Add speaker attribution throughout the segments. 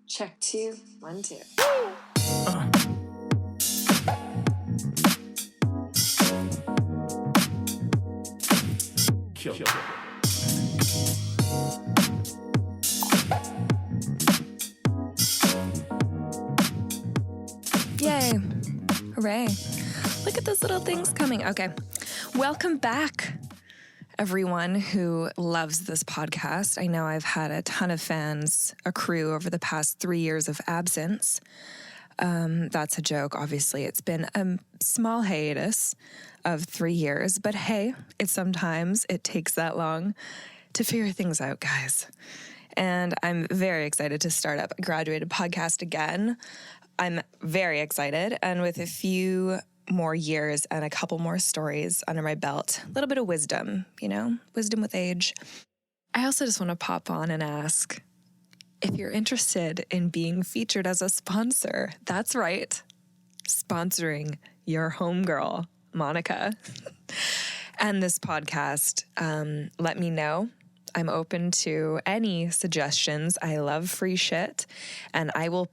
Speaker 1: Check 2, 1, 2.
Speaker 2: Kill.
Speaker 3: Yay. Hooray. Look at those little things coming. Okay. Welcome back, everyone who loves this podcast. I know I've had a ton of fans accrue over the past 3 years of absence. That's a joke, obviously. It's been a small hiatus of 3 years, but hey, sometimes it takes that long to figure things out, guys. And I'm very excited to start up a graduated podcast again. I'm very excited, and with a few more years and a couple more stories under my belt, a little bit of wisdom, wisdom with age. I also just want to pop on and ask if you're interested in being featured as a sponsor. That's right, sponsoring your homegirl, Monica, and this podcast. Let me know. I'm open to any suggestions. I love free shit, and I will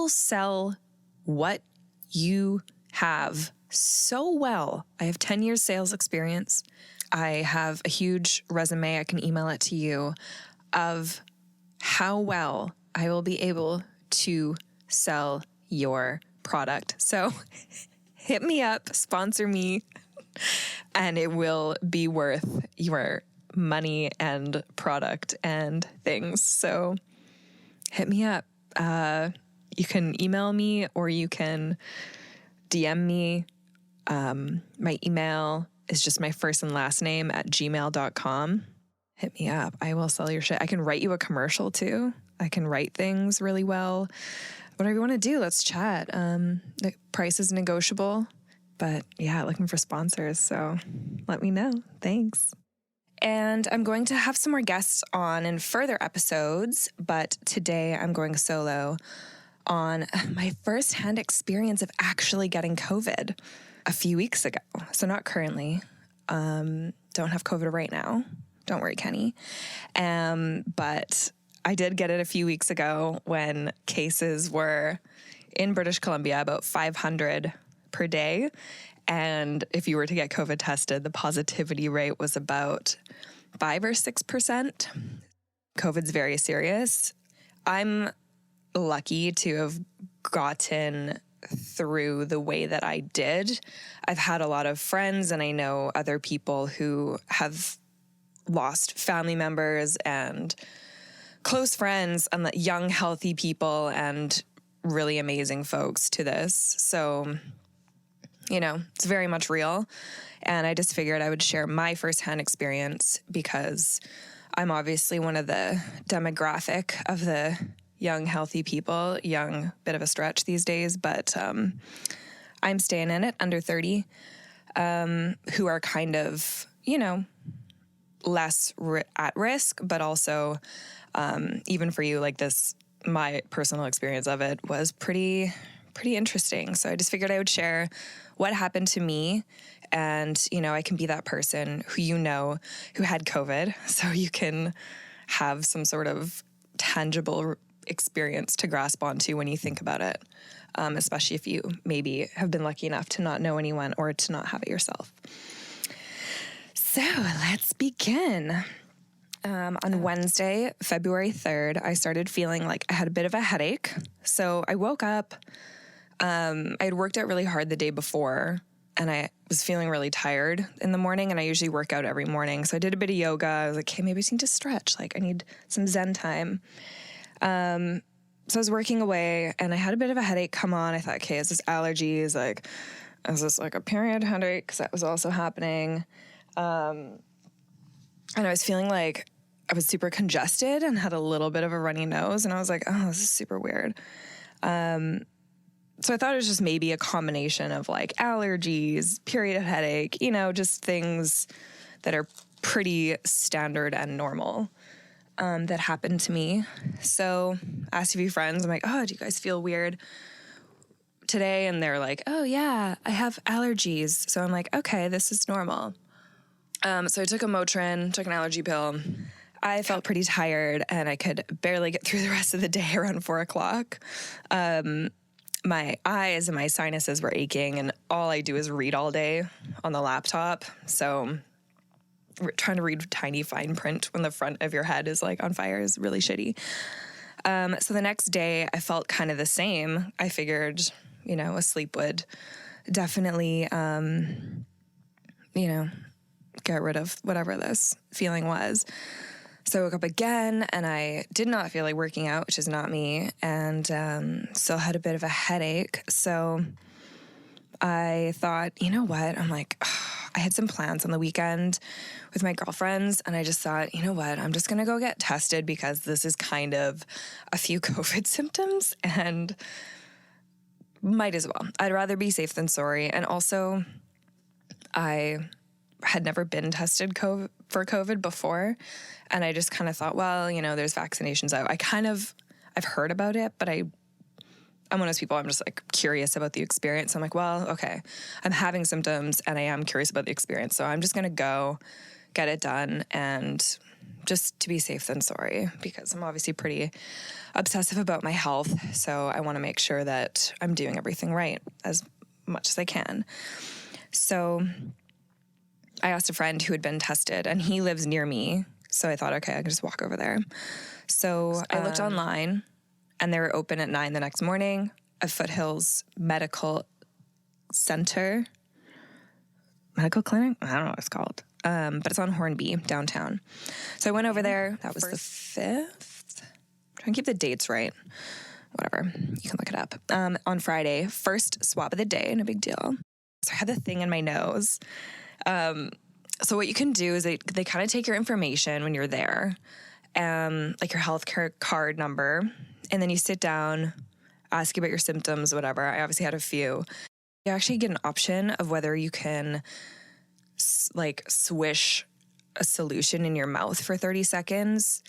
Speaker 3: sell what you have so well. I have 10 years sales experience. I have a huge resume. I can email it to you of how well I will be able to sell your product. So hit me up, sponsor me, and it will be worth your money and product and things. So hit me up. You can email me or you can DM me. My email is just my first and last name @gmail.com. Hit me up. I will sell your shit. I can write you a commercial too. I can write things really well. Whatever you want to do, let's chat. The price is negotiable, but yeah, looking for sponsors. So let me know. Thanks. And I'm going to have some more guests on in further episodes, but today I'm going solo on my firsthand experience of actually getting COVID a few weeks ago. So not currently. Don't have COVID right now. Don't worry, Kenny. But I did get it a few weeks ago when cases were in British Columbia about 500 per day. And if you were to get COVID tested, the positivity rate was about 5 or 6%. COVID's very serious. I'm lucky to have gotten through the way that I did. I've had a lot of friends, and I know other people who have lost family members and close friends and young, healthy people and really amazing folks to this. So, it's very much real. And I just figured I would share my firsthand experience because I'm obviously one of the demographic of the young, healthy people. Young, bit of a stretch these days, but I'm staying in it, under 30, who are kind of, less at risk, but also even for you, like this, my personal experience of it was pretty interesting. So I just figured I would share what happened to me, and, I can be that person who had COVID, so you can have some sort of tangible experience to grasp onto when you think about it, especially if you maybe have been lucky enough to not know anyone or to not have it yourself. So let's begin. On Wednesday, February 3rd, I started feeling like I had a bit of a headache. So I woke up. I had worked out really hard the day before, and I was feeling really tired in the morning, and I usually work out every morning. So I did a bit of yoga. I was like, okay, maybe I just need to stretch. Like, I need some Zen time. So I was working away, and I had a bit of a headache come on. I thought, okay, is this allergies? Like, is this like a period headache? Because that was also happening. And I was feeling like I was super congested and had a little bit of a runny nose. And I was like, oh, this is super weird. So I thought it was just maybe a combination of like allergies, period headache, just things that are pretty standard and normal that happened to me. So I asked a few friends, I'm like, oh, do you guys feel weird today? And they're like, oh yeah, I have allergies. So I'm like, okay, this is normal. So I took a Motrin, took an allergy pill. I felt pretty tired and I could barely get through the rest of the day around 4:00. My eyes and my sinuses were aching, and all I do is read all day on the laptop. So trying to read tiny fine print when the front of your head is like on fire is really shitty. So the next day I felt kind of the same. I figured, a sleep would definitely, get rid of whatever this feeling was. So I woke up again and I did not feel like working out, which is not me, and still had a bit of a headache. So I thought, you know what? I'm like, I had some plans on the weekend with my girlfriends, and I just thought, you know what? I'm just going to go get tested because this is kind of a few COVID symptoms and might as well. I'd rather be safe than sorry. And also, I had never been tested for COVID before. And I just kind of thought, well, there's vaccinations out. I've heard about it, but I'm one of those people, I'm just like curious about the experience. I'm like, well, okay, I'm having symptoms and I am curious about the experience. So I'm just going to go get it done, and just to be safe than sorry, because I'm obviously pretty obsessive about my health. So I want to make sure that I'm doing everything right as much as I can. So I asked a friend who had been tested, and he lives near me. So I thought, okay, I could just walk over there. So I looked online, and they were open at 9 the next morning at Foothills Medical Center. Medical Clinic? I don't know what it's called. But it's on Hornby, downtown. So I went over there. That was the 5th. Try and keep the dates right. Whatever. You can look it up. On Friday, first swab of the day, no big deal. So I had the thing in my nose. So what you can do is they kind of take your information when you're there, like your health care card number, and then you sit down, ask you about your symptoms, whatever. I obviously had a few. You actually get an option of whether you can swish a solution in your mouth for 30 seconds,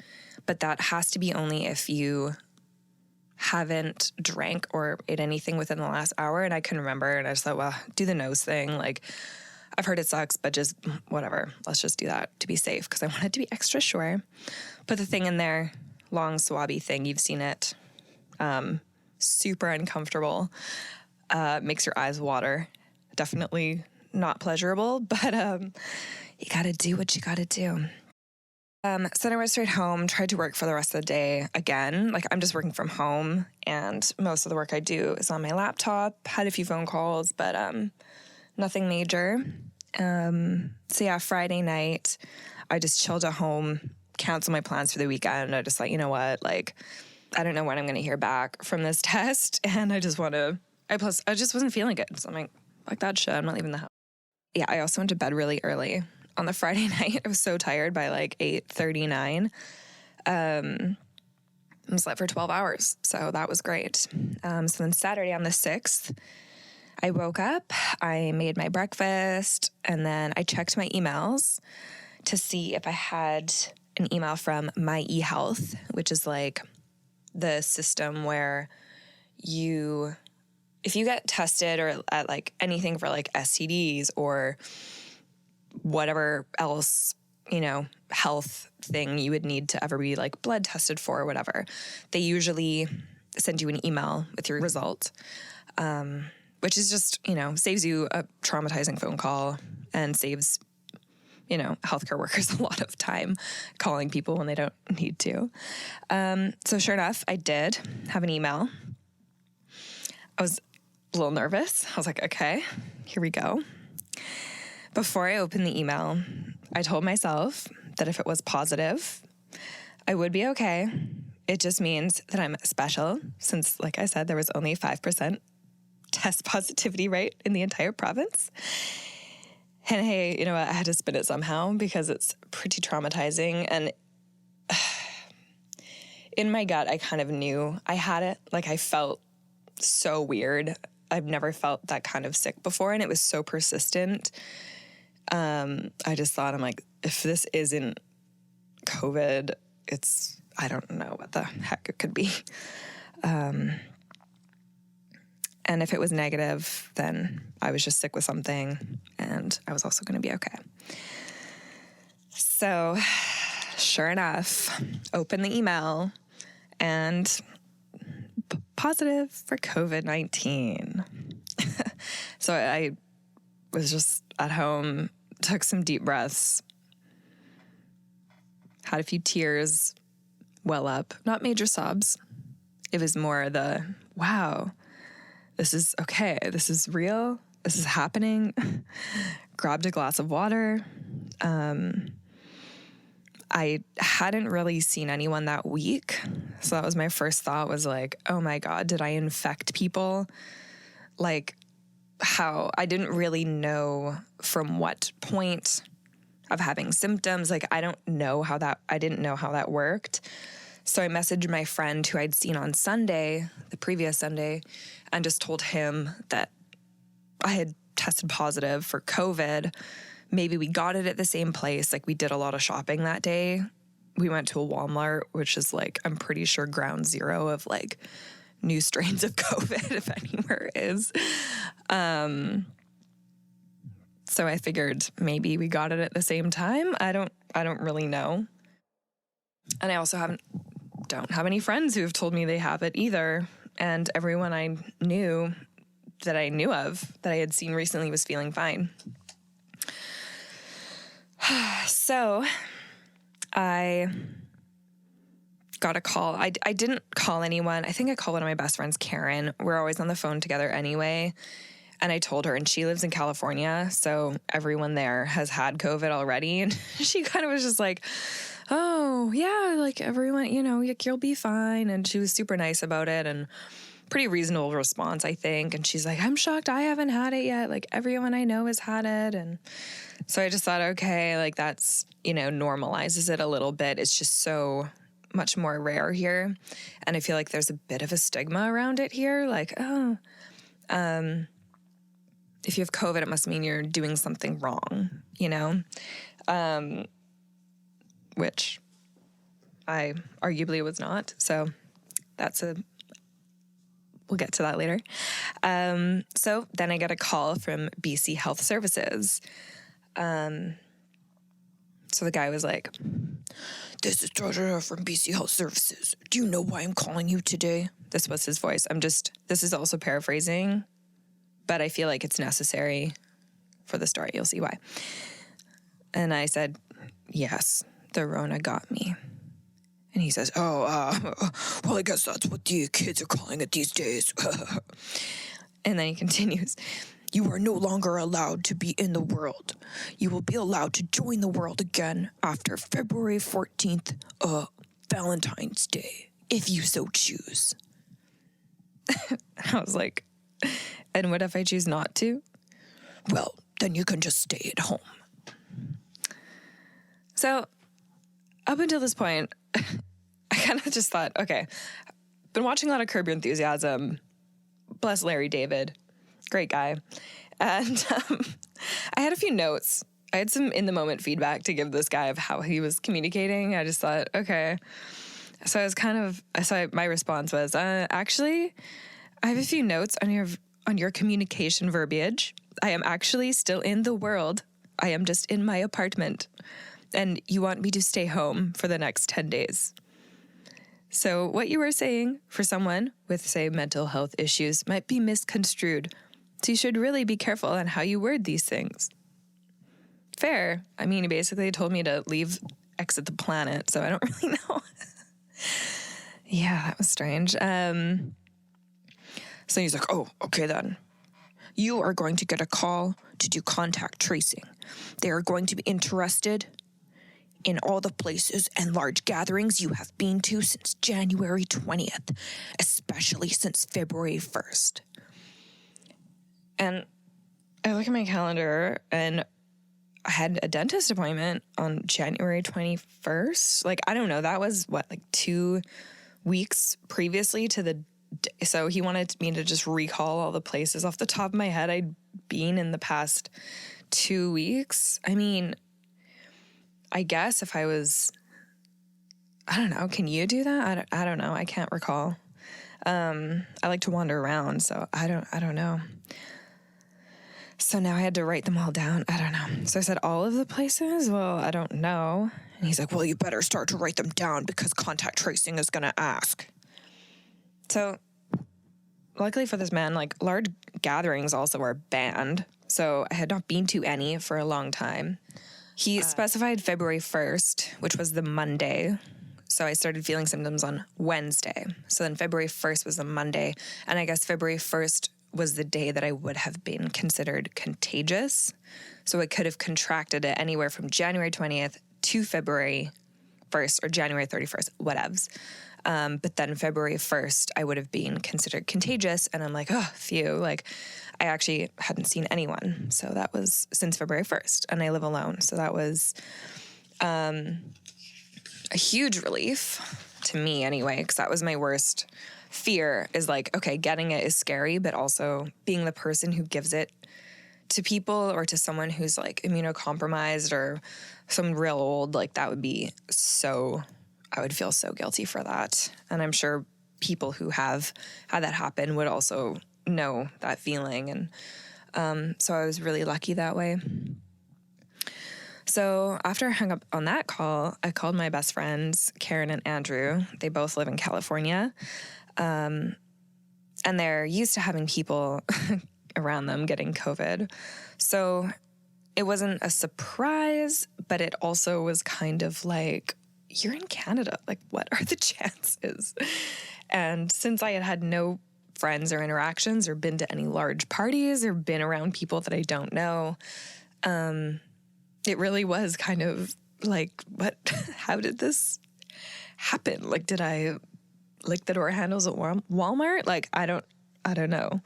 Speaker 3: but that has to be only if you haven't drank or ate anything within the last hour. And I couldn't remember, and I just thought, well, do the nose thing. Like, I've heard it sucks, but just whatever. Let's just do that to be safe, because I wanted to be extra sure. Put the thing in there, long swabby thing. You've seen it. Super uncomfortable. Makes your eyes water. Definitely not pleasurable, but you got to do what you got to do. So then I went straight home, tried to work for the rest of the day again. Like, I'm just working from home, and most of the work I do is on my laptop. Had a few phone calls, but nothing major. So yeah, Friday night, I just chilled at home, canceled my plans for the weekend. I just thought, you know what, like, I don't know when I'm going to hear back from this test, and I just wasn't feeling good. So I'm like, fuck that shit, I'm not leaving the house. Yeah, I also went to bed really early on the Friday night. I was so tired by like 8:39. I slept for 12 hours, so that was great. So then Saturday on the 6th, I woke up, I made my breakfast, and then I checked my emails to see if I had an email from my eHealth, which is like the system where if you get tested or at like anything for like STDs or whatever else, health thing you would need to ever be like blood tested for or whatever, they usually send you an email with your result, which is just, saves you a traumatizing phone call and saves, healthcare workers a lot of time calling people when they don't need to. So sure enough, I did have an email. I was a little nervous. I was like, okay, here we go. Before I opened the email, I told myself that if it was positive, I would be okay. It just means that I'm special, since, like I said, there was only a 5% test positivity rate in the entire province. And hey, you know what? I had to spin it somehow because it's pretty traumatizing. And in my gut, I kind of knew I had it. Like, I felt so weird. I've never felt that kind of sick before, and it was so persistent. I just thought, I'm like, if this isn't COVID, I don't know what the heck it could be. And if it was negative, then I was just sick with something, and I was also going to be okay. So sure enough, open the email and positive for COVID-19. So I was just at home, took some deep breaths, had a few tears well up, not major sobs. It was more the, wow, this is okay. This is real. This is happening. Grabbed a glass of water. I hadn't really seen anyone that week. So that was my first thought, was like, oh my God, did I infect people? Like, how I didn't really know from what point of having symptoms. Like, I didn't know how that worked. So I messaged my friend who I'd seen on Sunday, the previous Sunday, and just told him that I had tested positive for COVID. Maybe we got it at the same place. Like, we did a lot of shopping that day. We went to a Walmart, which is like, I'm pretty sure ground zero of like new strains of COVID, if anywhere is. So I figured maybe we got it at the same time. I don't really know. And I also don't have any friends who have told me they have it either. And everyone I knew that I had seen recently was feeling fine. So I got a call. I didn't call anyone. I think I called one of my best friends, Karen. We're always on the phone together anyway. And I told her, and she lives in California, so everyone there has had COVID already. And she kind of was just like, oh, yeah, like everyone, you'll be fine. And she was super nice about it and pretty reasonable response, I think. And she's like, I'm shocked I haven't had it yet. Like, everyone I know has had it. And so I just thought, okay, like that's, normalizes it a little bit. It's just so much more rare here. And I feel like there's a bit of a stigma around it here. Like, if you have COVID, it must mean you're doing something wrong, which I arguably was not. So we'll get to that later. So then I got a call from BC Health Services. So the guy was like, this is Georgia from BC Health Services. Do you know why I'm calling you today? This was his voice. This is also paraphrasing, but I feel like it's necessary for the story. You'll see why. And I said, yes, the Rona got me. And he says, well, I guess that's what the kids are calling it these days. And then he continues, you are no longer allowed to be in the world. You will be allowed to join the world again after February 14th, Valentine's Day, if you so choose. I was like, and what if I choose not to? Well, then you can just stay at home. So up until this point, I kind of just thought, okay, been watching a lot of Curb Your Enthusiasm. Bless Larry David. Great guy. And I had a few notes. I had some in-the-moment feedback to give this guy of how he was communicating. I just thought, okay. So my response was, actually, I have a few notes on your communication verbiage. I am actually still in the world. I am just in my apartment. And you want me to stay home for the next 10 days. So what you were saying for someone with, say, mental health issues might be misconstrued. So you should really be careful on how you word these things. Fair. I mean, he basically told me to exit the planet, so I don't really know. Yeah, that was strange. So he's like, oh, okay then. You are going to get a call to do contact tracing. They are going to be interested in all the places and large gatherings you have been to since January 20th, especially since February 1st. And I look at my calendar and I had a dentist appointment on January 21st. Like, I don't know. That was 2 weeks previously to the day. So he wanted me to just recall all the places off the top of my head I'd been in the past 2 weeks. I mean, I guess if I was, I don't know. Can you do that? I don't know. I can't recall. I like to wander around, so I don't know. So now I had to write them all down. I don't know. So I said all of the places? Well, I don't know. And he's like, well, you better start to write them down because contact tracing is going to ask. So luckily for this man, like, large gatherings also are banned. So I had not been to any for a long time. He specified February 1st, which was the Monday. So I started feeling symptoms on Wednesday. So then February 1st was the Monday. And I guess February 1st was the day that I would have been considered contagious. So I could have contracted it anywhere from January 20th to February 1st or January 31st, whatevs. But then February 1st, I would have been considered contagious. And I'm like, oh, phew. Like, I actually hadn't seen anyone. So that was since February 1st. And I live alone. So that was a huge relief to me anyway, because that was my worst fear is like, okay, getting it is scary, but also being the person who gives it to people or to someone who's like immunocompromised or someone real old, like that would be so... I would feel so guilty for that. And I'm sure people who have had that happen would also know that feeling. And so I was really lucky that way. So after I hung up on that call, I called my best friends, Karen and Andrew. They both live in California. And they're used to having people around them getting COVID. So it wasn't a surprise, but it also was kind of like, you're in Canada. Like, what are the chances? And since I had had no friends or interactions or been to any large parties or been around people that I don't know, it really was kind of like, what, how did this happen? Like, did I lick the door handles at Walmart? Like, I don't know.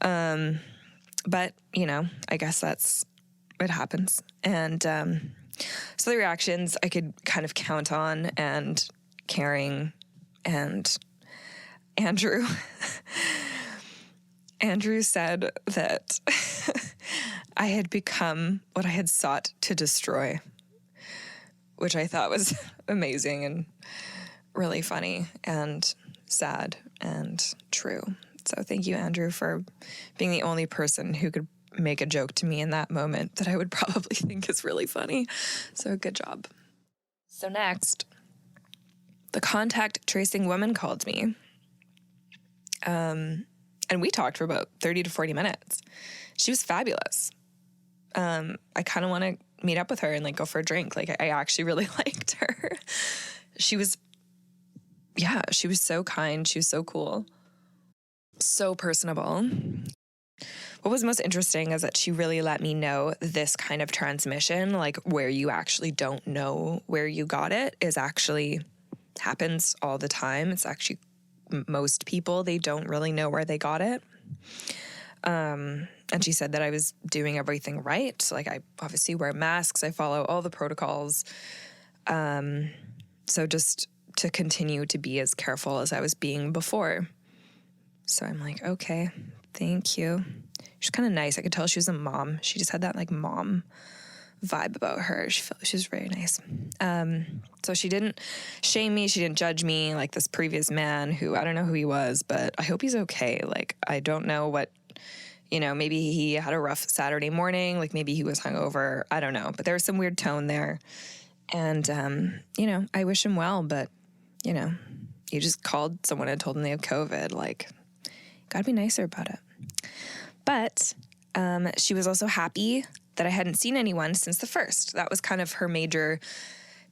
Speaker 3: But, you know, I guess that's what happens. And, so the reactions I could kind of count on, and caring, and Andrew. Andrew said that I had become what I had sought to destroy, which I thought was amazing and really funny and sad and true. So thank you, Andrew, for being the only person who could make a joke to me in that moment that I would probably think is really funny. So good job. So next, the contact tracing woman called me. And we talked for about 30 to 40 minutes. She was fabulous. I kind of want to meet up with her and like go for a drink. Like I actually really liked her. She was so kind. She was so cool. So personable. What was most interesting is that she really let me know this kind of transmission, like where you actually don't know where you got it, is actually happens all the time. It's actually most people, they don't really know where they got it. And she said that I was doing everything right. So, like, I obviously wear masks. I follow all the protocols. So just to continue to be as careful as I was being before. So I'm like, okay, thank you. She's kind of nice. I could tell she was a mom. She just had that like mom vibe about her. She was very nice. So she didn't shame me. She didn't judge me like this previous man who, I don't know who he was, but I hope he's okay. Like, I don't know what, you know, maybe he had a rough Saturday morning. Like maybe he was hungover. I don't know. But there was some weird tone there. And, you know, I wish him well, but, you know, you just called someone and told them they have COVID. Like, gotta be nicer about it. But she was also happy that I hadn't seen anyone since the 1st. That was kind of her major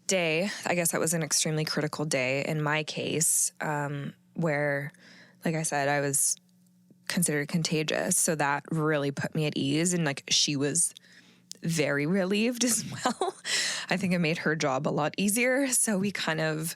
Speaker 3: day. I guess that was an extremely critical day in my case, where, like I said, I was considered contagious. So that really put me at ease. And like, she was very relieved as well. I think it made her job a lot easier. So we kind of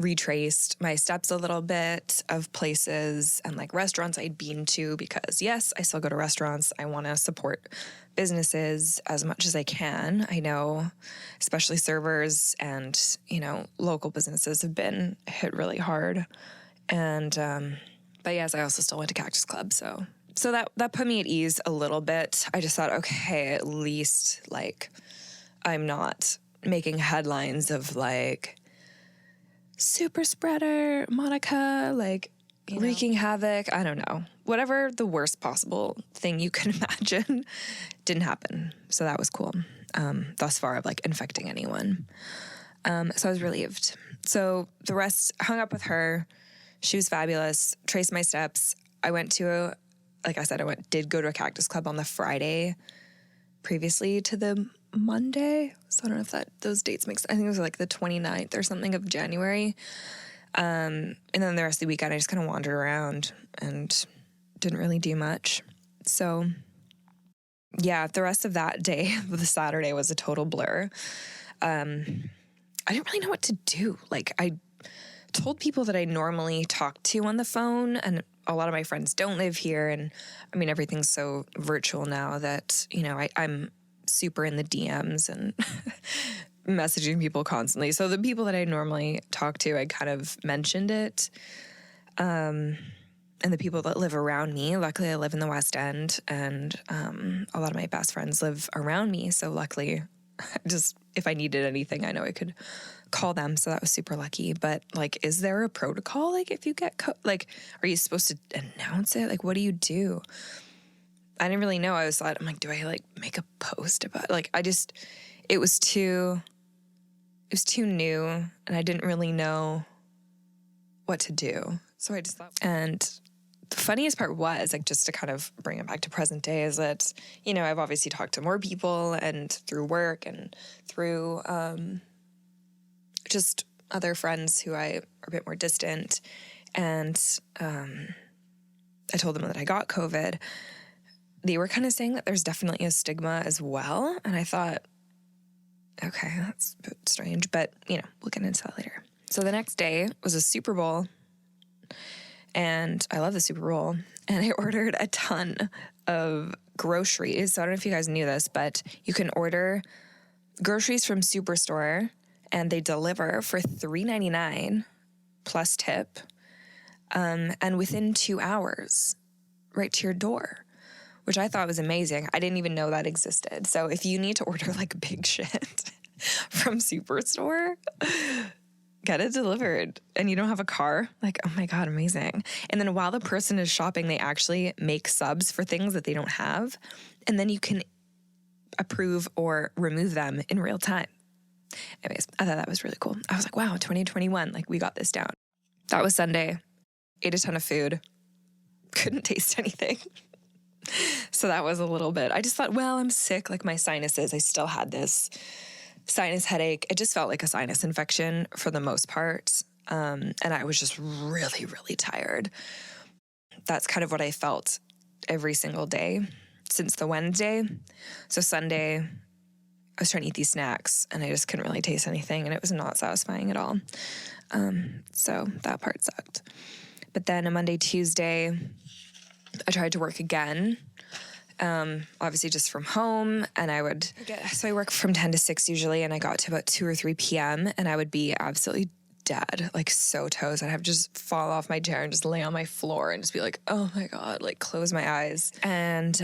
Speaker 3: retraced my steps a little bit of places and like restaurants I'd been to, because yes, I still go to restaurants. I want to support businesses as much as I can. I know especially servers and, you know, local businesses have been hit really hard. And, but yes, I also still went to Cactus Club. So that put me at ease a little bit. I just thought, okay, at least like I'm not making headlines of like super spreader Monica, like wreaking havoc. I don't know. Whatever the worst possible thing you can imagine didn't happen. So that was cool. thus far of like infecting anyone. So I was relieved. So the rest, hung up with her. She was fabulous. Traced my steps. I went to like I said, did go to a cactus club on the Friday previously to the Monday. So I don't know if those dates make sense. I think it was like the 29th or something of January. And then the rest of the weekend, I just kind of wandered around and didn't really do much. So yeah, the rest of that day, the Saturday, was a total blur. I didn't really know what to do. Like, I told people that I normally talk to on the phone, and a lot of my friends don't live here. And I mean, everything's so virtual now that, you know, I'm super in the DMs and messaging people constantly. So the people that I normally talk to, I kind of mentioned it. And the people that live around me, luckily I live in the West End, and a lot of my best friends live around me. So luckily, just if I needed anything, I know I could call them. So that was super lucky. But like, is there a protocol? Like, if you get like, are you supposed to announce it? Like, what do you do? I didn't really know. I'm like, do I like make a post about like, it was too new, and I didn't really know what to do. So I just thought, and the funniest part was, like, just to kind of bring it back to present day, is that, you know, I've obviously talked to more people, and through work and through just other friends who are a bit more distant. And I told them that I got COVID. They were kind of saying that there's definitely a stigma as well. And I thought, okay, that's a bit strange, but, you know, we'll get into that later. So the next day was a Super Bowl, and I love the Super Bowl, and I ordered a ton of groceries. So I don't know if you guys knew this, but you can order groceries from Superstore, and they deliver for $3.99 plus tip, and within 2 hours, right to your door, which I thought was amazing. I didn't even know that existed. So if you need to order like big shit from Superstore, get it delivered, and you don't have a car, like, oh my God, amazing. And then while the person is shopping, they actually make subs for things that they don't have, and then you can approve or remove them in real time. Anyways, I thought that was really cool. I was like, wow, 2021, like, we got this down. That was Sunday. Ate a ton of food. Couldn't taste anything. So that was a little bit, I just thought, well, I'm sick, like my sinuses, I still had this sinus headache. It just felt like a sinus infection for the most part. And I was just really, really tired. That's kind of what I felt every single day since the Wednesday. So Sunday, I was trying to eat these snacks, and I just couldn't really taste anything, and it was not satisfying at all. So that part sucked. But then on Monday, Tuesday, I tried to work again, obviously just from home, and so I work from 10 to 6 usually, and I got to about 2 or 3 p.m. and I would be absolutely dead, like so toast. I'd have to just fall off my chair and just lay on my floor and just be like, oh my God, like close my eyes. And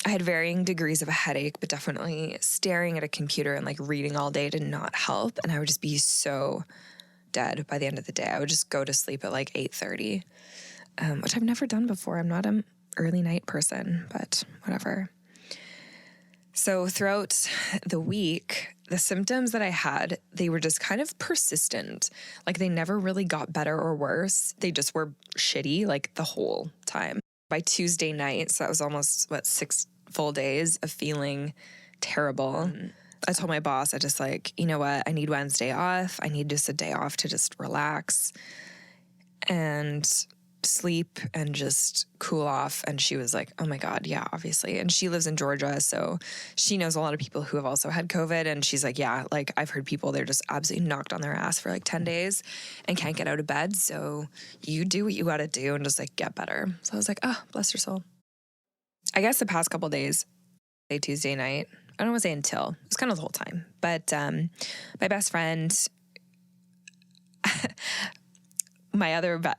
Speaker 3: I had varying degrees of a headache, but definitely staring at a computer and like reading all day did not help. And I would just be so dead by the end of the day. I would just go to sleep at like 8:30. Which I've never done before. I'm not an early night person, but whatever. So throughout the week, the symptoms that I had, they were just kind of persistent. Like, they never really got better or worse. They just were shitty, like, the whole time. By Tuesday night, so that was almost, 6 full days of feeling terrible. I told my boss, I just like, you know what? I need Wednesday off. I need just a day off to just relax and sleep and just cool off. And she was like, oh my God, yeah, obviously. And she lives in Georgia, so she knows a lot of people who have also had COVID. And she's like, yeah, like, I've heard people, they're just absolutely knocked on their ass for like 10 days and can't get out of bed. So you do what you got to do and just like get better. So I was like, oh, bless your soul. I guess the past couple days, Tuesday night, I don't want to say until, it was kind of the whole time. But my best friend, I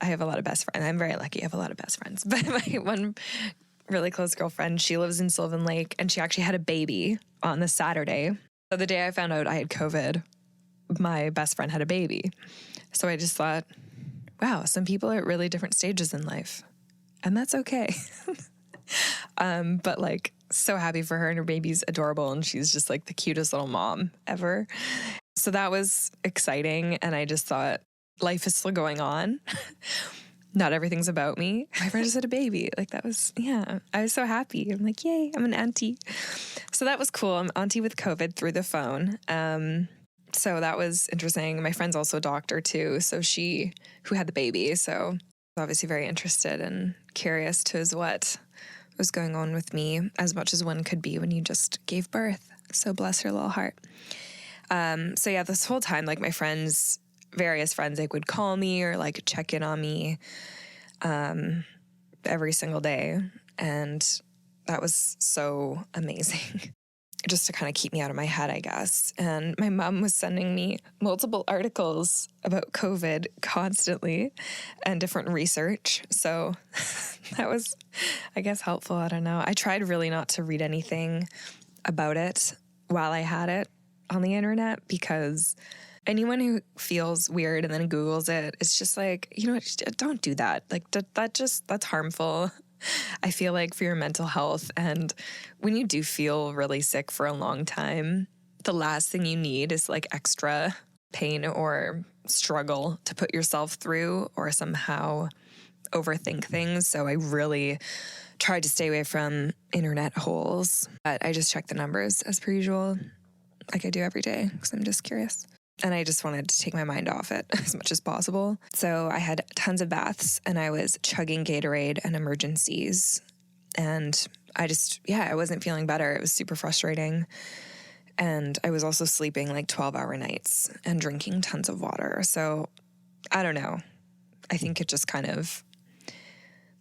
Speaker 3: have a lot of best friends. I'm very lucky. I have a lot of best friends. But my one really close girlfriend, she lives in Sylvan Lake, and she actually had a baby on the Saturday. So the day I found out I had COVID, my best friend had a baby. So I just thought, wow, some people are at really different stages in life, and that's okay. But like, so happy for her, and her baby's adorable, and she's just like the cutest little mom ever. So that was exciting. And I just thought, life is still going on. Not everything's about me. My friend just had a baby. Like that was, yeah, I was so happy. I'm like, yay, I'm an auntie. So that was cool. I'm auntie with COVID through the phone. So that was interesting. My friend's also a doctor too. So who had the baby. So obviously very interested and curious to what was going on with me, as much as one could be when you just gave birth. So bless her little heart. So yeah, this whole time, like my various friends, like would call me or like check in on me, every single day. And that was so amazing. Just to kind of keep me out of my head, I guess. And my mom was sending me multiple articles about COVID constantly and different research. So that was, I guess, helpful. I don't know. I tried really not to read anything about it while I had it on the internet, because anyone who feels weird and then Googles it, it's just like, don't do that. Like that's harmful. I feel like for your mental health. And when you do feel really sick for a long time, the last thing you need is like extra pain or struggle to put yourself through or somehow overthink things. So I really tried to stay away from internet holes, but I just checked the numbers as per usual, like I do every day, because I'm just curious. And I just wanted to take my mind off it as much as possible. So I had tons of baths and I was chugging Gatorade and emergencies. And I wasn't feeling better. It was super frustrating. And I was also sleeping like 12-hour nights and drinking tons of water. So I don't know. I think it just kind of,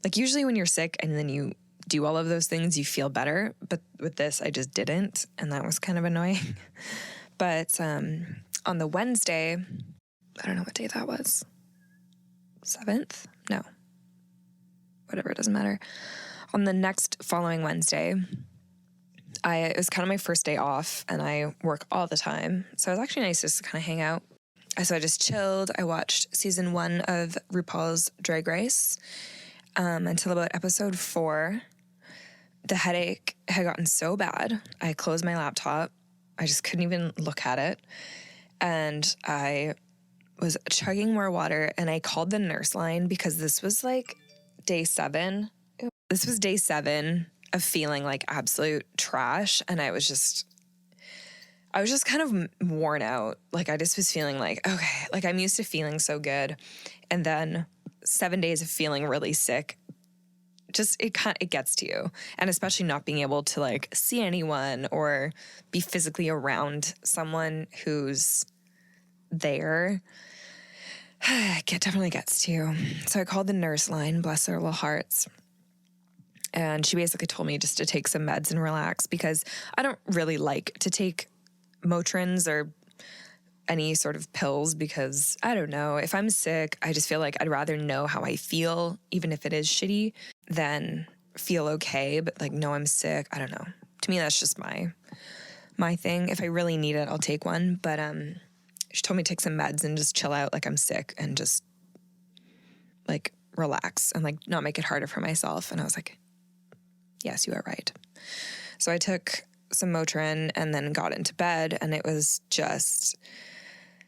Speaker 3: like usually when you're sick and then you do all of those things, you feel better. But with this, I just didn't. And that was kind of annoying. But on the Wednesday, I don't know what day that was. 7th? No. Whatever, it doesn't matter. On the next following Wednesday, it was kind of my first day off, and I work all the time. So it was actually nice just to kind of hang out. So I just chilled. I watched season 1 of RuPaul's Drag Race until about episode 4. The headache had gotten so bad, I closed my laptop. I just couldn't even look at it. And I was chugging more water, and I called the nurse line because this was like day 7. This was day 7 of feeling like absolute trash. And I was just kind of worn out. Like I just was feeling like, okay, like I'm used to feeling so good. And then 7 days of feeling really sick, just it gets to you. And especially not being able to like see anyone or be physically around someone who's there, it definitely gets to you. So I called the nurse line, bless their little hearts. And she basically told me just to take some meds and relax, because I don't really like to take Motrins or any sort of pills, because I don't know, if I'm sick, I just feel like I'd rather know how I feel, even if it is shitty, than feel okay, but like know I'm sick. I don't know. To me, that's just my thing. If I really need it, I'll take one. But she told me to take some meds and just chill out like I'm sick and just like relax and like not make it harder for myself. And I was like, yes, you are right. So I took some Motrin and then got into bed, and it was just,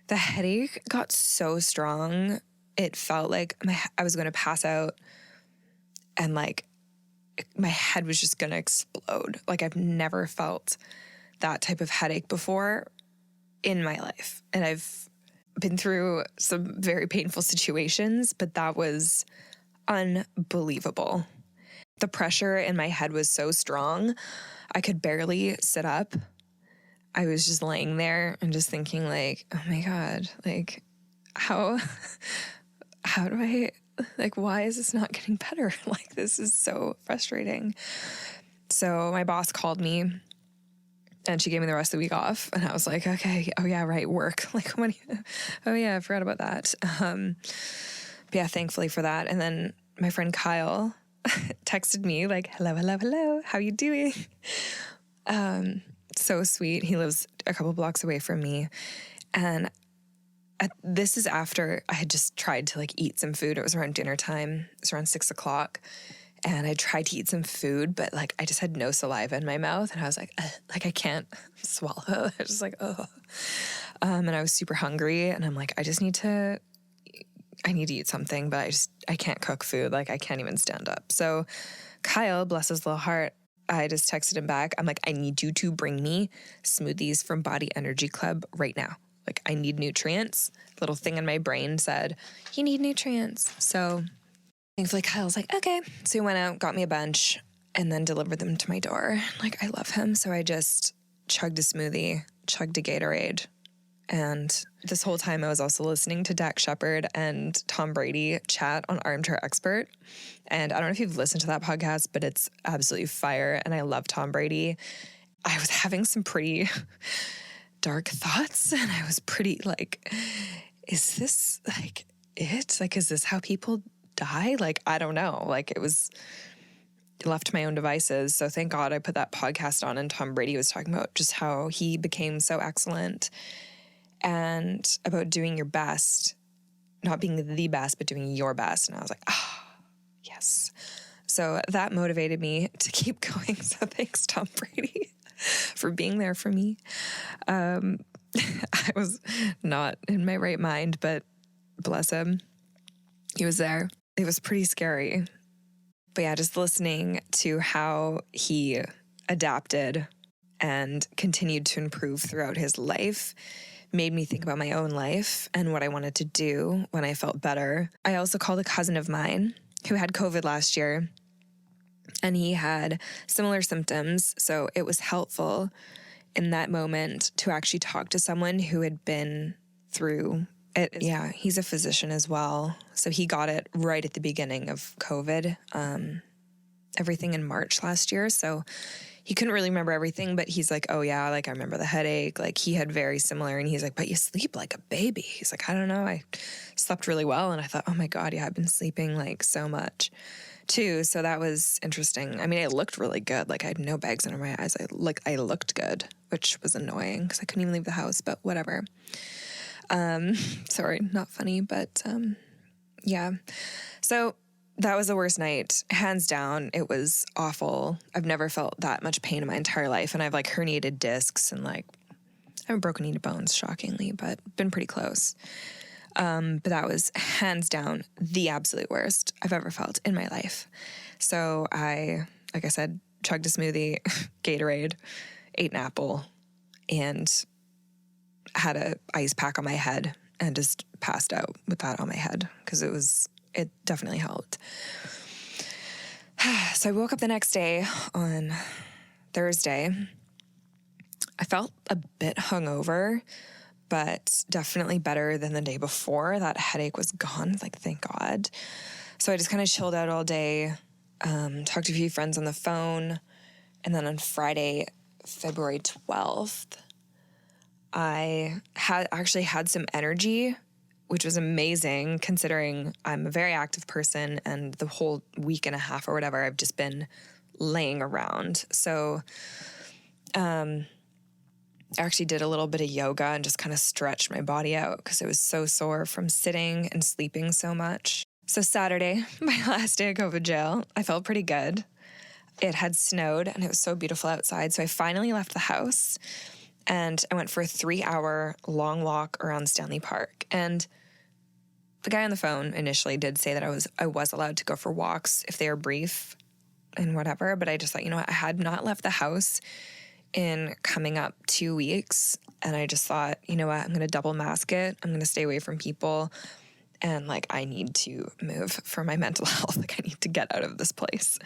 Speaker 3: the headache got so strong. It felt like I was going to pass out, and like my head was just going to explode. Like I've never felt that type of headache before in my life. And I've been through some very painful situations, but that was unbelievable. The pressure in my head was so strong, I could barely sit up. I was just laying there and just thinking like, oh my God, like how do I, like, why is this not getting better? Like, this is so frustrating. So my boss called me and she gave me the rest of the week off. And I was like, okay, oh yeah, right, work. Like, oh yeah, I forgot about that. But yeah, thankfully for that. And then my friend Kyle texted me like, hello, how you doing? So sweet. He lives a couple blocks away from me. And this is after I had just tried to like eat some food. It was around dinner time. It was around 6 o'clock. And I tried to eat some food, but like I just had no saliva in my mouth. And I was like I can't swallow. I was just like, oh. And I was super hungry. And I'm like, I need to eat something, but I can't cook food. Like I can't even stand up. So Kyle, bless his little heart, I just texted him back. I'm like, I need you to bring me smoothies from Body Energy Club right now. Like I need nutrients. Little thing in my brain said, you need nutrients. So thankfully Kyle's like, okay. So he went out, got me a bunch, and then delivered them to my door. Like I love him. So I just chugged a smoothie, chugged a Gatorade. And this whole time I was also listening to Dak Shepard and Tom Brady chat on Armchair Expert. And I don't know if you've listened to that podcast, but it's absolutely fire. And I love Tom Brady. I was having some pretty dark thoughts. And I was pretty like, is this like it? Like, is this how people die? Like, I don't know. Like it was left to my own devices. So thank God I put that podcast on and Tom Brady was talking about just how he became so excellent and about doing your best, not being the best, but doing your best. And I was like, yes. So that motivated me to keep going. So thanks, Tom Brady, for being there for me. I was not in my right mind, but bless him. He was there. It was pretty scary. But yeah, just listening to how he adapted and continued to improve throughout his life made me think about my own life and what I wanted to do when I felt better. I also called a cousin of mine who had COVID last year, and he had similar symptoms. So it was helpful in that moment to actually talk to someone who had been through it. Yeah, he's a physician as well. So he got it right at the beginning of COVID, everything in March last year. So he couldn't really remember everything, but he's like, oh yeah, like I remember the headache. Like he had very similar, and he's like, but you sleep like a baby. He's like, I don't know. I slept really well. And I thought, oh my God, yeah, I've been sleeping like so much too. So that was interesting. I mean, it looked really good. Like I had no bags under my eyes. I looked good, which was annoying because I couldn't even leave the house, but whatever. Sorry, not funny, but yeah. So that was the worst night, hands down. It was awful. I've never felt that much pain in my entire life. And I've like herniated discs and like, I haven't broken any bones, shockingly, but been pretty close. But that was hands down the absolute worst I've ever felt in my life. So I, like I said, chugged a smoothie, Gatorade, ate an apple, and had a ice pack on my head and just passed out with that on my head because it definitely helped. So I woke up the next day on Thursday. I felt a bit hungover, but definitely better than the day before. That headache was gone, like thank God. So I just kind of chilled out all day, talked to a few friends on the phone, and then on Friday, February 12th, I actually had some energy, which was amazing considering I'm a very active person and the whole week and a half or whatever, I've just been laying around. So I actually did a little bit of yoga and just kind of stretched my body out because it was so sore from sitting and sleeping so much. So Saturday, my last day of COVID jail, I felt pretty good. It had snowed and it was so beautiful outside. So I finally left the house and I went for a 3-hour long walk around Stanley Park. And the guy on the phone initially did say that I was allowed to go for walks if they were brief and whatever. But I just thought, you know what, I had not left the house in coming up 2 weeks. And I just thought, you know what, I'm going to double mask it. I'm going to stay away from people. And like, I need to move for my mental health. Like I need to get out of this place.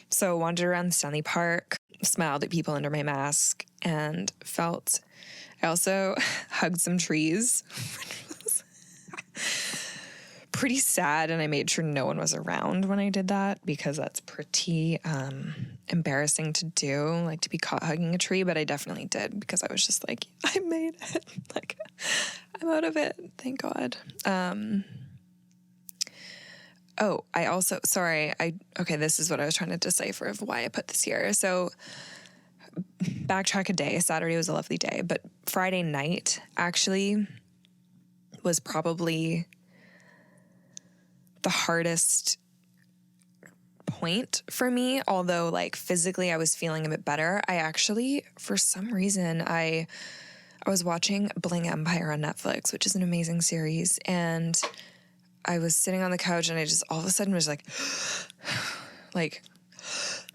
Speaker 3: So wandered around Stanley Park, smiled at people under my mask, and I also hugged some trees, which was pretty sad. And I made sure no one was around when I did that because that's pretty embarrassing to do, like to be caught hugging a tree. But I definitely did because I was just like, I made it. Like, I'm out of it. Thank God. Oh, I also, sorry, okay, this is what I was trying to decipher of why I put this here. So backtrack a day. Saturday was a lovely day, but Friday night actually was probably the hardest point for me, although like physically I was feeling a bit better. I actually, for some reason, I was watching Bling Empire on Netflix, which is an amazing series. And I was sitting on the couch and I just all of a sudden was like, like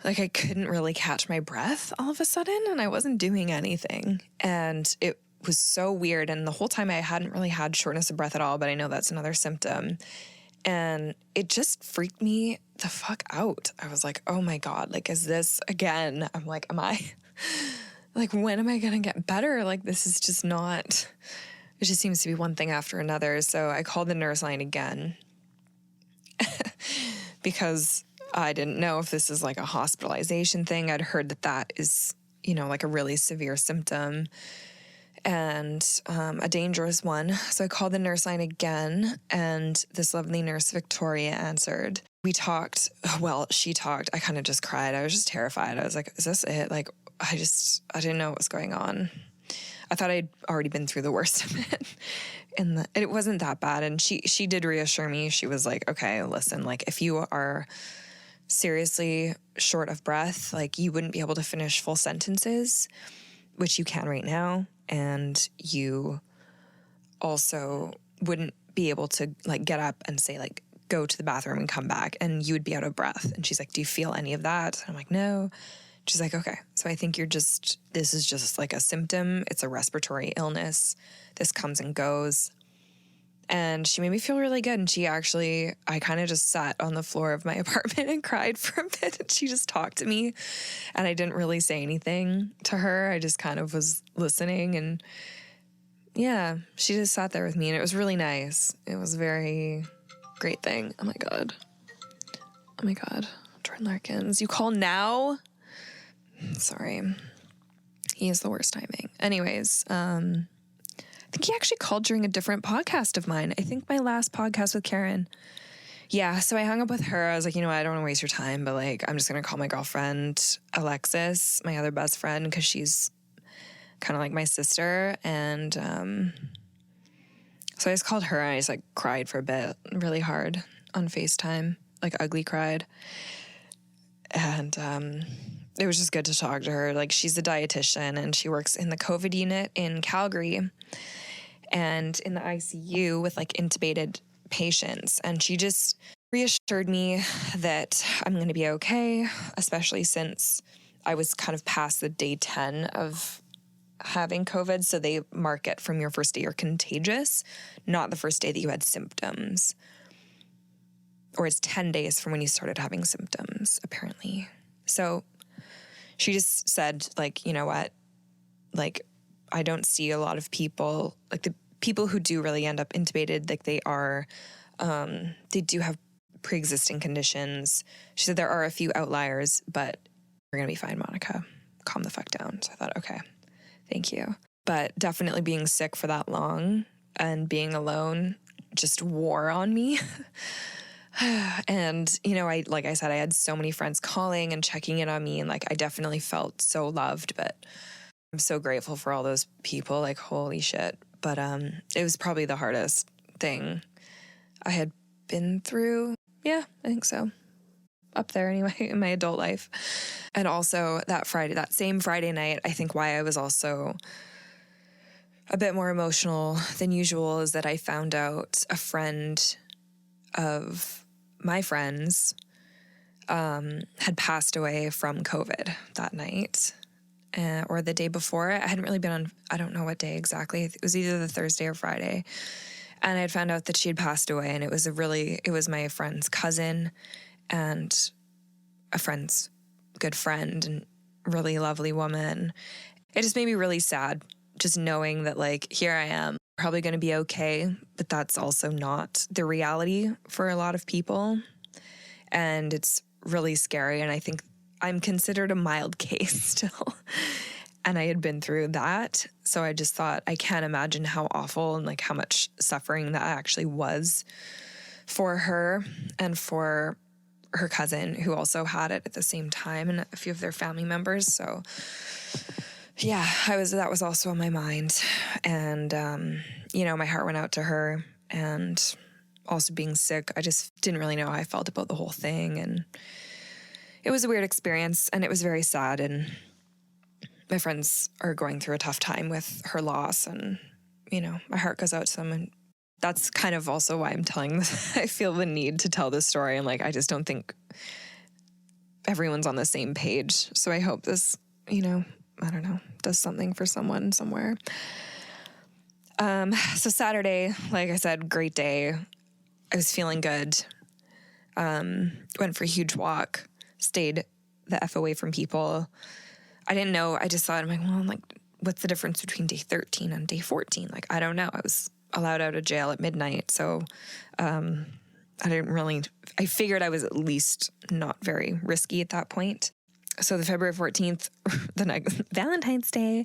Speaker 3: I couldn't really catch my breath all of a sudden, and I wasn't doing anything. And it was so weird. And the whole time I hadn't really had shortness of breath at all, but I know that's another symptom. And it just freaked me the fuck out. I was like, oh my God, like, is this again? I'm like, am I, like, when am I going to get better? Like, this is just not, it just seems to be one thing after another. So I called the nurse line again because I didn't know if this is like a hospitalization thing. I'd heard that that is, you know, like a really severe symptom and a dangerous one. So I called the nurse line again, and this lovely nurse, Victoria, answered. We talked. Well, she talked. I kind of just cried. I was just terrified. I was like, is this it? Like, I didn't know what was going on. I thought I'd already been through the worst of it. And it wasn't that bad. And she did reassure me. She was like, okay, listen, like, if you are seriously short of breath, like, you wouldn't be able to finish full sentences, which you can right now. And you also wouldn't be able to like get up and say like, go to the bathroom and come back, and you would be out of breath. And she's like, do you feel any of that? And I'm like, no. She's like, okay, so I think this is just like a symptom. It's a respiratory illness. This comes and goes. And she made me feel really good. And I kind of just sat on the floor of my apartment and cried for a bit. And she just talked to me. And I didn't really say anything to her. I just kind of was listening. And yeah, she just sat there with me. And it was really nice. It was a very great thing. Oh my God. Jordan Larkins, you call now? Sorry. He is the worst timing. Anyways, I think he actually called during a different podcast of mine. I think my last podcast with Karen. Yeah, so I hung up with her. I was like, you know, I don't want to waste your time, but like, I'm just going to call my girlfriend, Alexis, my other best friend, because she's kind of like my sister. And so I just called her and I just like cried for a bit, really hard on FaceTime, like ugly cried. And it was just good to talk to her. Like, she's a dietitian and she works in the COVID unit in Calgary and in the ICU with like intubated patients. And she just reassured me that I'm going to be okay, especially since I was kind of past the day 10 of having COVID. So they mark it from your first day you're contagious, not the first day that you had symptoms. Or it's 10 days from when you started having symptoms, apparently. So she just said, like, you know what? Like, I don't see a lot of people, like the people who do really end up intubated, like they do have pre-existing conditions. She said there are a few outliers, but we're going to be fine, Monica. Calm the fuck down. So I thought, okay, thank you. But definitely being sick for that long and being alone just wore on me. And, you know, like I said, I had so many friends calling and checking in on me, and like, I definitely felt so loved, but I'm so grateful for all those people, like, holy shit. But, it was probably the hardest thing I had been through. Yeah, I think so. Up there anyway in my adult life. And also that same Friday night, I think why I was also a bit more emotional than usual is that I found out a friend of my friends had passed away from COVID that night or the day before. I hadn't really been on, I don't know what day exactly. It was either the Thursday or Friday. And I had found out that she had passed away, and it was my friend's cousin and a friend's good friend and really lovely woman. It just made me really sad just knowing that, like, here I am, probably going to be okay, but that's also not the reality for a lot of people. And it's really scary. And I think I'm considered a mild case still. And I had been through that. So I just thought, I can't imagine how awful and like how much suffering that actually was for her and for her cousin, who also had it at the same time, and a few of their family members. So yeah, that was also on my mind. And, you know, my heart went out to her, and also being sick, I just didn't really know how I felt about the whole thing. And it was a weird experience, and it was very sad, and my friends are going through a tough time with her loss, and, you know, my heart goes out to them, and that's kind of also why I'm telling this. I feel the need to tell this story, and like, I just don't think everyone's on the same page. So I hope this, you know, I don't know, does something for someone somewhere. So Saturday, like I said, great day. I was feeling good. Went for a huge walk, stayed the F away from people. I didn't know. I just thought, I'm like, well, like, what's the difference between day 13 and day 14? Like, I don't know. I was allowed out of jail at midnight. So, I figured I was at least not very risky at that point. So the February 14th, the night Valentine's Day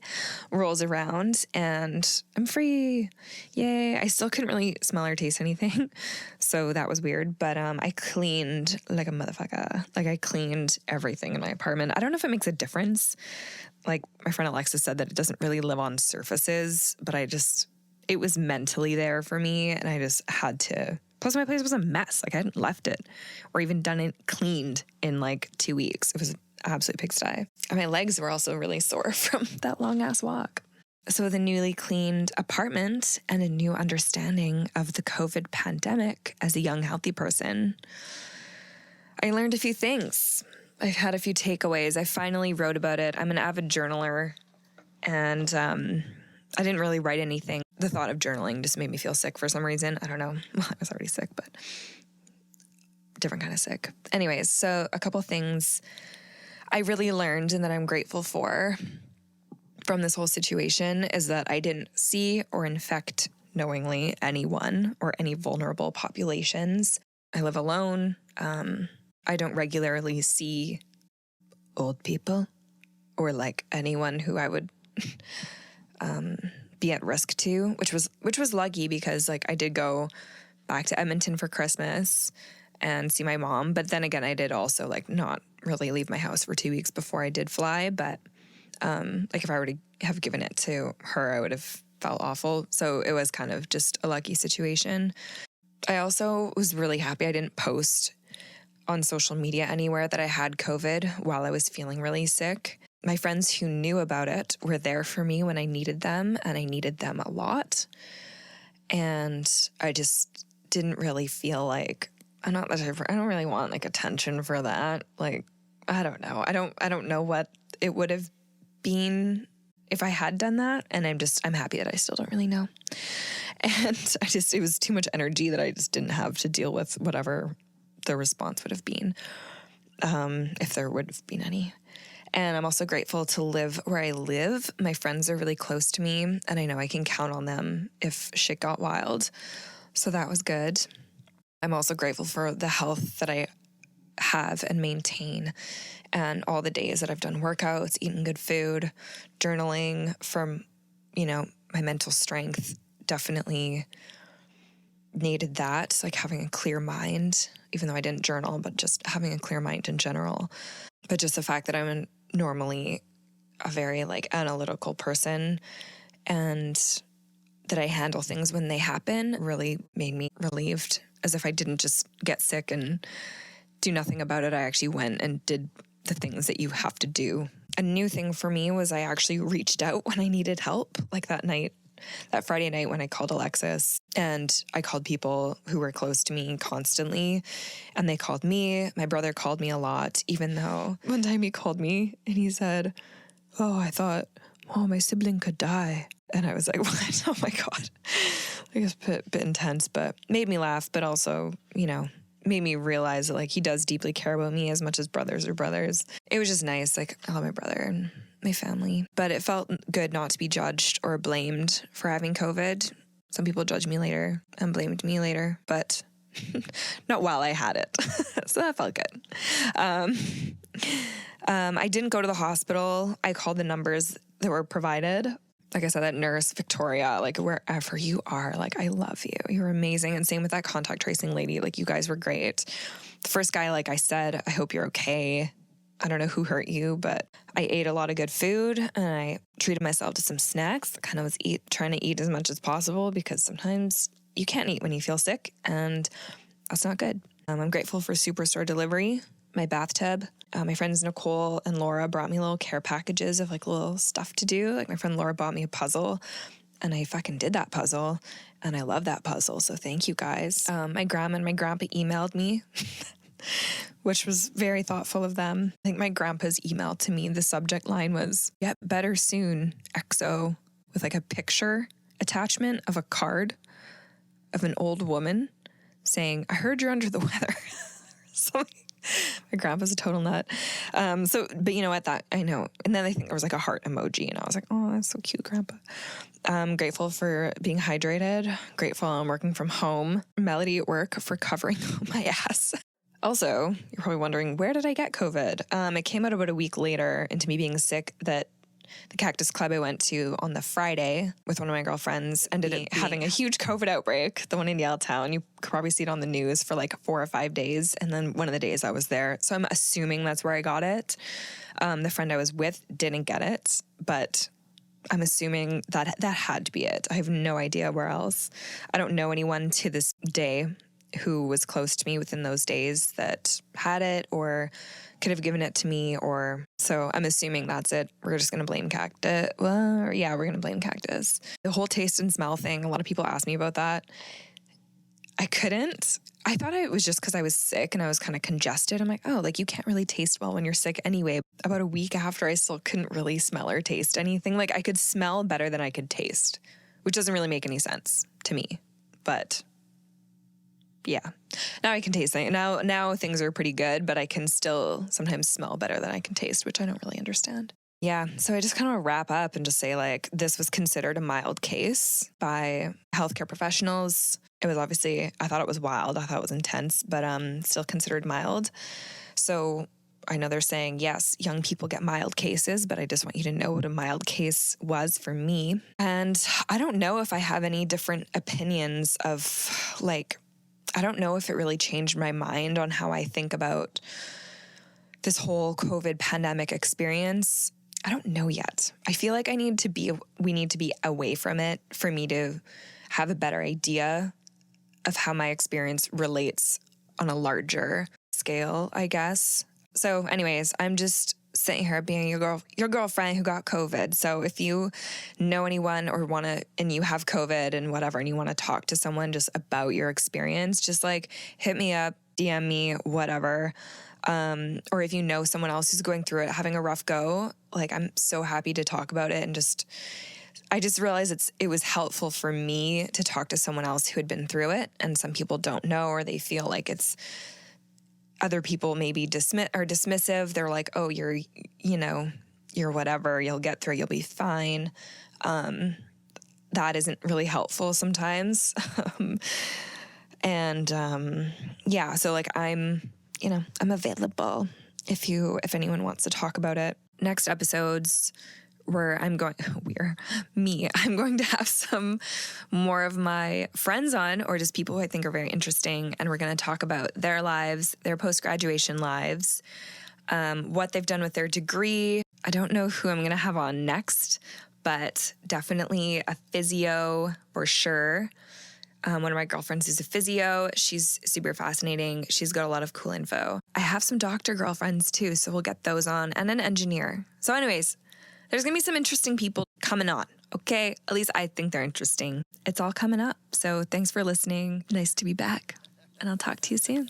Speaker 3: rolls around and I'm free. Yay. I still couldn't really smell or taste anything. So that was weird. But I cleaned like a motherfucker. Like, I cleaned everything in my apartment. I don't know if it makes a difference. Like, my friend Alexa said that it doesn't really live on surfaces, but it was mentally there for me, and I just had to. Plus, my place was a mess. Like, I hadn't left it or even done it cleaned in like 2 weeks. It was an absolute pigsty. And my legs were also really sore from that long ass walk. So the newly cleaned apartment and a new understanding of the COVID pandemic as a young, healthy person, I learned a few things. I've had a few takeaways. I finally wrote about it. I'm an avid journaler, and I didn't really write anything. The thought of journaling just made me feel sick for some reason. I don't know. Well, I was already sick, but different kind of sick. Anyways, so a couple things I really learned and that I'm grateful for from this whole situation is that I didn't see or infect knowingly anyone or any vulnerable populations. I live alone. I don't regularly see old people or like anyone who I would be at risk to, which was lucky because like I did go back to Edmonton for Christmas and see my mom. But then again, I did also like not really leave my house for 2 weeks before I did fly. But like if I were to have given it to her, I would have felt awful. So it was kind of just a lucky situation. I also was really happy I didn't post on social media anywhere that I had COVID while I was feeling really sick. My friends who knew about it were there for me when I needed them, and I needed them a lot. And I just didn't really feel like, I don't really want like attention for that. Like, I don't know. I don't know what it would have been if I had done that. And I'm happy that I still don't really know. And it was too much energy that I just didn't have to deal with whatever the response would have been, if there would have been any. And I'm also grateful to live where I live. My friends are really close to me, and I know I can count on them if shit got wild. So that was good. I'm also grateful for the health that I have and maintain, and all the days that I've done workouts, eaten good food, journaling from, my mental strength. Definitely needed that, like having a clear mind, even though I didn't journal, but just having a clear mind in general. But just the fact that I'm normally a very like analytical person, and that I handle things when they happen really made me relieved, as if I didn't just get sick and do nothing about it. I actually went and did the things that you have to do. A new thing for me was I actually reached out when I needed help, like that Friday night when I called Alexis, and I called people who were close to me constantly, and they called me. My brother called me a lot, even though one time he called me and he said, "Oh, I thought, my sibling could die." And I was like, what? Oh my God. I guess a bit intense, but made me laugh, but also, made me realize that like he does deeply care about me as much as brothers are brothers. It was just nice. Like, I love my brother and my family, but it felt good not to be judged or blamed for having COVID. Some people judged me later and blamed me later, but not while I had it. So that felt good. I didn't go to the hospital. I called the numbers that were provided. Like I said, that nurse, Victoria, like wherever you are, like, I love you. You're amazing. And same with that contact tracing lady. Like, you guys were great. The first guy, like I said, I hope you're okay. I don't know who hurt you, but I ate a lot of good food and I treated myself to some snacks. I kind of was trying to eat as much as possible because sometimes you can't eat when you feel sick, and that's not good. I'm grateful for Superstore delivery. my bathtub. My friends Nicole and Laura brought me little care packages of like little stuff to do. Like my friend Laura bought me a puzzle and I fucking did that puzzle and I love that puzzle. So thank you guys. My grandma and my grandpa emailed me, which was very thoughtful of them. I think my grandpa's email to me, the subject line was, "Get better soon, XO," with like a picture attachment of a card of an old woman saying, "I heard you're under the weather." Something. My grandpa's a total nut. But you know what? That I know. And then I think there was like a heart emoji, and I was like, "Oh, that's so cute, Grandpa." I'm grateful for being hydrated. Grateful I'm working from home. Melody at work for covering my ass. Also, you're probably wondering, where did I get COVID? It came out about a week later into me being sick that the Cactus Club I went to on the Friday with one of my girlfriends ended up having a huge COVID outbreak, the one in Yaletown. You could probably see it on the news for like 4 or 5 days. And then one of the days I was there. So I'm assuming that's where I got it. The friend I was with didn't get it, but I'm assuming that had to be it. I have no idea where else. I don't know anyone to this day who was close to me within those days that had it or could have given it to me, or so I'm assuming that's it. We're just going to blame Cactus. Well, yeah, we're going to blame Cactus. The whole taste and smell thing, a lot of people ask me about that. I couldn't. I thought it was just because I was sick and I was kind of congested. I'm like, oh, like you can't really taste well when you're sick anyway. About a week after, I still couldn't really smell or taste anything. Like I could smell better than I could taste, which doesn't really make any sense to me. But yeah, now I can taste things. Now things are pretty good, but I can still sometimes smell better than I can taste, which I don't really understand. Yeah, so I just kind of wrap up and just say like this was considered a mild case by healthcare professionals. It was obviously, I thought it was wild. I thought it was intense, but still considered mild. So I know they're saying, yes, young people get mild cases, but I just want you to know what a mild case was for me. And I don't know if I have any different opinions of like, I don't know if it really changed my mind on how I think about this whole COVID pandemic experience. I don't know yet. I feel like we need to be away from it for me to have a better idea of how my experience relates on a larger scale, I guess. So anyways, I'm just sitting here being your girlfriend who got COVID. So if you know anyone and you have COVID and whatever, and you want to talk to someone just about your experience, just like hit me up, DM me, whatever. Or if you know someone else who's going through it, having a rough go, like I'm so happy to talk about it. And I just realized it was helpful for me to talk to someone else who had been through it. And some people don't know, or they feel like it's other people maybe dismissive. They're like, oh, you're whatever, you'll get through, you'll be fine. That isn't really helpful sometimes. Yeah, so like I'm available if anyone wants to talk about it. Next episodes where I'm going to have some more of my friends on, or just people who I think are very interesting. And we're going to talk about their lives, their post-graduation lives, what they've done with their degree. I don't know who I'm going to have on next, but definitely a physio for sure. One of my girlfriends is a physio. She's super fascinating. She's got a lot of cool info. I have some doctor girlfriends too, so we'll get those on, and an engineer. So anyways, there's going to be some interesting people coming on, okay? At least I think they're interesting. It's all coming up. So thanks for listening. Nice to be back, and I'll talk to you soon.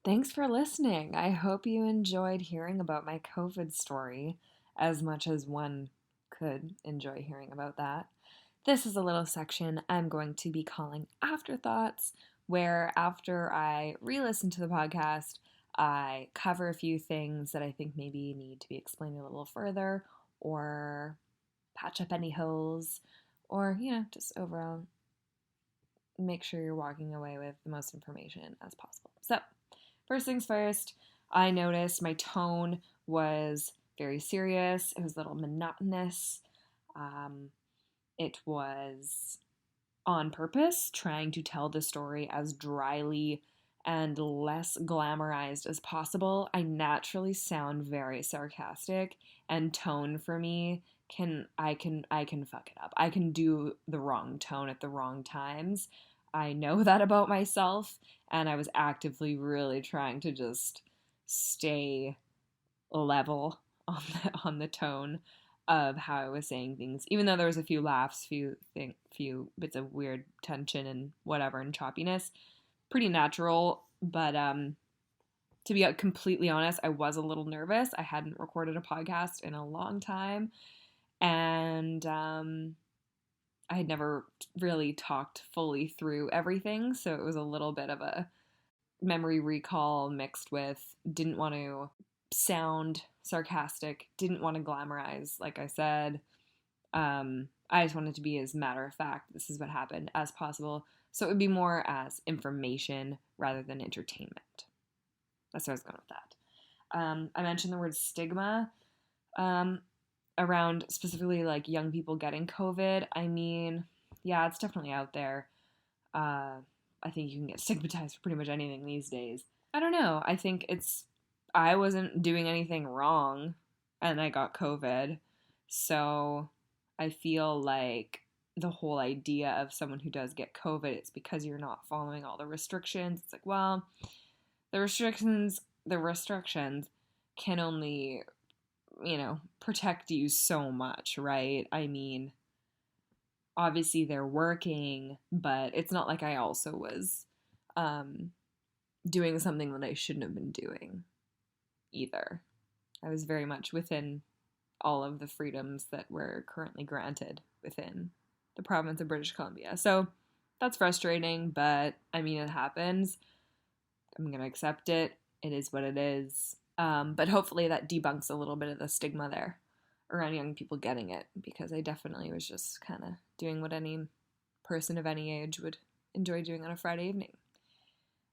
Speaker 3: Thanks for listening. I hope you enjoyed hearing about my COVID story as much as one could enjoy hearing about that. This is a little section I'm going to be calling Afterthoughts, where after I re-listen to the podcast, I cover a few things that I think maybe need to be explained a little further, or patch up any holes, or, just overall make sure you're walking away with the most information as possible. So, first things first, I noticed my tone was very serious. It was a little monotonous. It was on purpose, trying to tell the story as dryly and less glamorized as possible. I naturally sound very sarcastic, and tone for me I can fuck it up. I can do the wrong tone at the wrong times.
Speaker 1: I know that about myself, and I was actively really trying to just stay level on the tone of how I was saying things, even though there was a few laughs, few bits of weird tension and whatever and choppiness. Pretty natural, but to be completely honest, I was a little nervous. I hadn't recorded a podcast in a long time, and I had never really talked fully through everything, so it was a little bit of a memory recall mixed with didn't want to sound sarcastic, didn't want to glamorize, like I said. I just wanted to be as matter of fact, this is what happened, as possible. So it would be more as information rather than entertainment. That's where I was going with that. I mentioned the word stigma around specifically like young people getting COVID. I mean, yeah, it's definitely out there. I think you can get stigmatized for pretty much anything these days. I don't know. I wasn't doing anything wrong and I got COVID. So I feel like the whole idea of someone who does get COVID, it's because you're not following all the restrictions. It's like, well, the restrictions can only, protect you so much, right? I mean, obviously they're working, but it's not like I also was um, doing something that I shouldn't have been doing either. I was very much within all of the freedoms that were currently granted within the province of British Columbia. So that's frustrating, but I mean, it happens. I'm going to accept it. It is what it is. But hopefully that debunks a little bit of the stigma there around young people getting it, because I definitely was just kind of doing what any person of any age would enjoy doing on a Friday evening.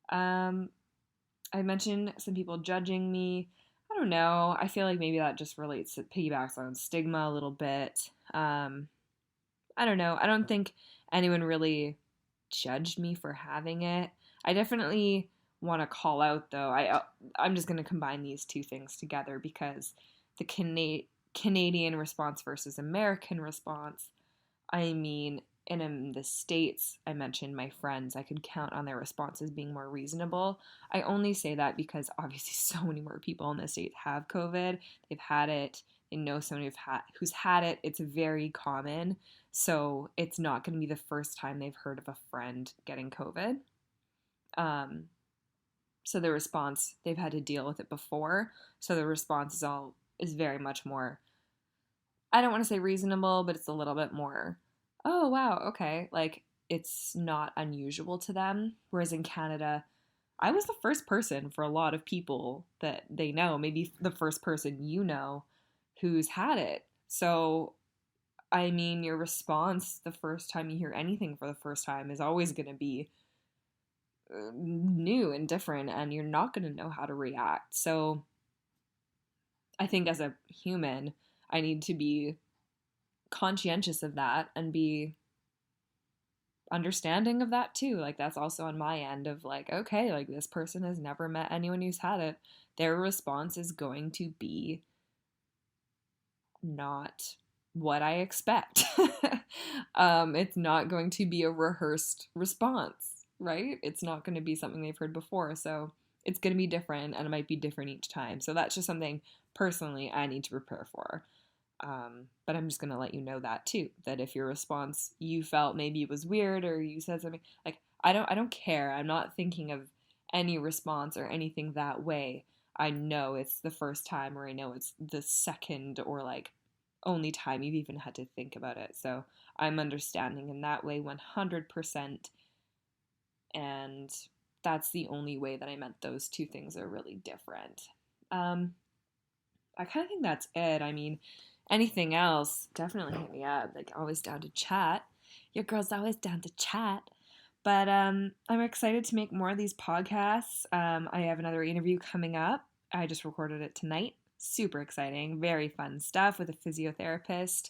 Speaker 1: I mentioned some people judging me. I don't know. I feel like maybe that just relates to piggybacks on stigma a little bit. I don't know. I don't think anyone really judged me for having it. I definitely want to call out though. I'm just going to combine these two things together because the Canadian response versus American response. I mean, in the States, I mentioned my friends, I could count on their responses being more reasonable. I only say that because obviously so many more people in the States have COVID. They've had it. They know someone who's had it. It's very common. So it's not going to be the first time they've heard of a friend getting COVID. So the response, they've had to deal with it before. So the response is very much more, I don't want to say reasonable, but it's a little bit more, oh, wow, okay. Like, it's not unusual to them. Whereas in Canada, I was the first person for a lot of people that they know, maybe the first person you know who's had it. So, I mean, your response the first time you hear anything for the first time is always going to be new and different, and you're not going to know how to react. So, I think as a human, I need to be conscientious of that and be understanding of that too. Like, that's also on my end of like, okay, like this person has never met anyone who's had it. Their response is going to be not what I expect. It's not going to be a rehearsed response, right? It's not going to be something they've heard before. So it's going to be different, and it might be different each time. So that's just something personally I need to prepare for. But I'm just going to let you know that too, that if your response, you felt maybe it was weird or you said something like, I don't care. I'm not thinking of any response or anything that way. I know it's the first time, or I know it's the second or like only time you've even had to think about it. So I'm understanding in that way 100%. And that's the only way that I meant those two things are really different. I kind of think that's it. I mean, anything else, definitely hit me up. Like, always down to chat. Your girl's always down to chat. But I'm excited to make more of these podcasts. I have another interview coming up. I just recorded it tonight. Super exciting. Very fun stuff with a physiotherapist.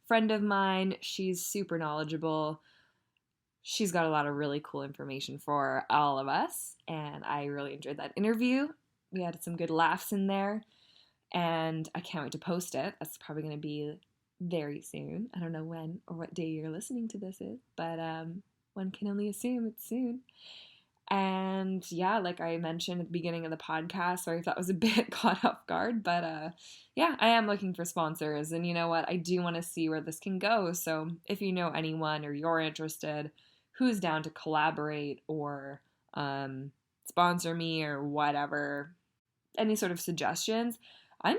Speaker 1: Friend of mine. She's super knowledgeable. She's got a lot of really cool information for all of us. And I really enjoyed that interview. We had some good laughs in there. And I can't wait to post it. That's probably going to be very soon. I don't know when or what day you're listening to this is, but one can only assume it's soon. And yeah, like I mentioned at the beginning of the podcast, sorry if that was a bit caught off guard, but yeah, I am looking for sponsors. And you know what? I do want to see where this can go. So if you know anyone or you're interested who's down to collaborate or sponsor me or whatever, any sort of suggestions, I'm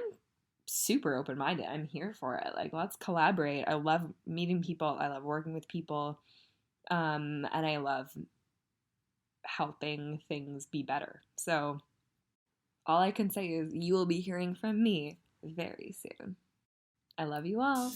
Speaker 1: super open minded. I'm here for it. Like, let's collaborate. I love meeting people, I love working with people, and I love helping things be better. So, all I can say is you will be hearing from me very soon. I love you all.